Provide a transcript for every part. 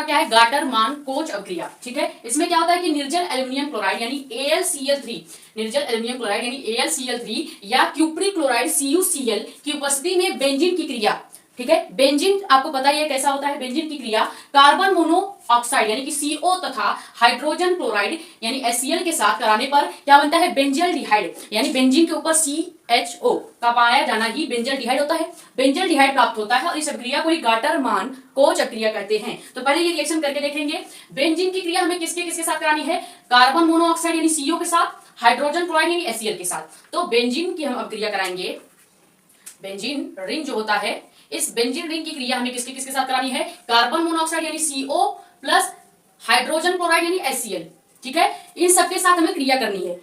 क्या है, गाटर मान कोच अभिक्रिया। ठीक है, इसमें क्या होता है कि निर्जल एल्यूमिनियम क्लोराइड यानी AlCl3, निर्जल एल्यूमिनियम क्लोराइड यानी AlCl3 या क्यूप्रिक क्लोराइड CuCl की उपस्थिति में बेंजीन की क्रिया। ठीक है, बेंजीन आपको पता ही है कैसा होता है बेंजीन की क्रिया, कार्बन मोनोऑक्साइड यानी कि CO तथा हाइड्रोजन क्लोराइड यानी HCl के साथ कराने पर क्या बनता है, बेंजल्डिहाइड, यानी बेंजीन के ऊपर CHO का पाया जाना ही बेंजल्डिहाइड होता है, बेंजल्डिहाइड प्राप्त होता है और इस अभिक्रिया को ही गाटर मान कोच अभिक्रिया कहते हैं। तो पहले ये रिएक्शन करके देखेंगे, बेंजीन की क्रिया हमें किसके किसके साथ करानी है, कार्बन मोनोऑक्साइड यानी CO के साथ, हाइड्रोजन क्लोराइड यानी HCl के साथ। तो बेंजीन की हम अभिक्रिया कराएंगे, बेंजीन रिंग जो होता है, इस बेंजीन रिंग की क्रिया हमें किसके किसके साथ करानी है, कार्बन मोनोऑक्साइड यानी CO प्लस हाइड्रोजन क्लोराइड यानी HCl। ठीक है, इन सबके साथ हमें क्रिया करनी है।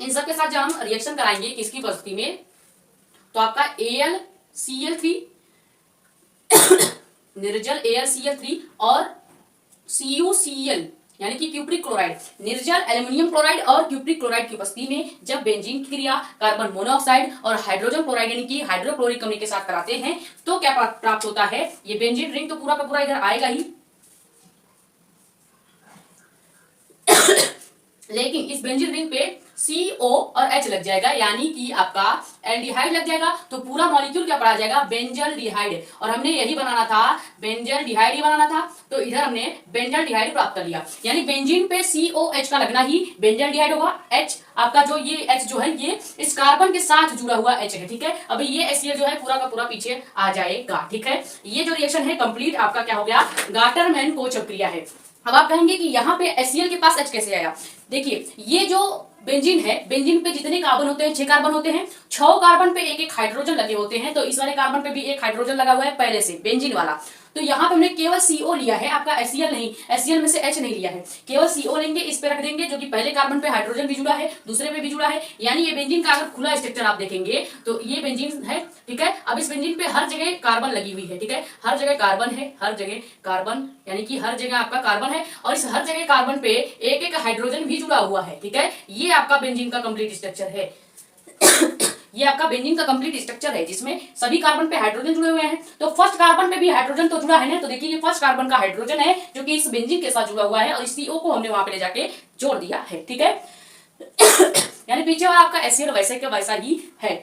इन सबके साथ जब हम रिएक्शन कराएंगे किसकी उपस्थिति में, तो आपका AlCl3 निर्जल AlCl3 और CuCl यानी कि क्यूप्रिक क्लोराइड, निर्जल एल्यूमिनियम क्लोराइड और क्यूप्रिक क्लोराइड की उपस्थिति में जब बेंजीन की क्रिया कार्बन मोनोऑक्साइड और हाइड्रोजन क्लोराइड यानी कि हाइड्रोक्लोरिक अम्ल के साथ कराते हैं तो क्या प्राप्त होता है, ये बेंजीन रिंग तो पूरा का पूरा इधर आएगा ही लेकिन इस बेंजीन रिंग पे CO और H लग जाएगा, यानी कि आपका एल्डिहाइड लग जाएगा, तो पूरा मॉलिक्यूल क्या पड़ा जाएगा, बेंजल्डिहाइड। और हमने यही बनाना था, बेंजल्डिहाइड ही बनाना था, तो इधर हमने बेंजल्डिहाइड प्राप्त कर लिया, यानी बेंजीन पे COH का लगना ही बेंजल्डिहाइड होगा। H आपका जो ये H जो है ये इस कार्बन के साथ जुड़ा हुआ H है। ठीक है, अभी ये HCl जो है पूरा का पूरा पीछे आ जाएगा। ठीक है, ये जो रिएक्शन है कंप्लीट आपका क्या हो गया, गाटर मैन कोच अभिक्रिया है। अब आप कहेंगे कि यहाँ पे HCl के पास H कैसे आया, देखिए ये जो बेंजीन है, बेंजीन पे जितने कार्बन होते हैं 6 कार्बन होते हैं, 6 कार्बन पे एक एक हाइड्रोजन लगे होते हैं, तो इस वाले कार्बन पे भी एक हाइड्रोजन लगा हुआ है पहले से बेंजीन वाला, तो यहाँ पे हमने केवल CO लिया है, आपका HCl नहीं, HCl में से H नहीं लिया है, केवल CO लेंगे, इस पे रख देंगे जो कि पहले कार्बन पे हाइड्रोजन भी जुड़ा है, दूसरे पे भी जुड़ा है, यानी ये बेंजीन का अगर खुला स्ट्रक्चर आप देखेंगे तो ये बेंजीन है। ठीक है, अब इस बेंजीन पे हर जगह कार्बन लगी हुई है। ठीक है, हर जगह कार्बन है, हर जगह कार्बन यानी कि हर जगह आपका कार्बन है और इस हर जगह कार्बन पे एक एक हाइड्रोजन भी जुड़ा हुआ है। ठीक है, ये आपका बेंजीन का कंप्लीट स्ट्रक्चर है। ये आपका बेंजीन का कंप्लीट स्ट्रक्चर है जिसमें सभी कार्बन पे हाइड्रोजन जुड़े हुए हैं, तो फर्स्ट कार्बन पे भी हाइड्रोजन तो जुड़ा है ना, तो देखिए ये फर्स्ट कार्बन का हाइड्रोजन है जो कि इस बेंजीन के साथ जुड़ा हुआ है और इस CO को हमने वहां पे ले जाके जोड़ दिया है। ठीक है यानी पीछे वाला आपका HCl वैसे का वैसा ही है।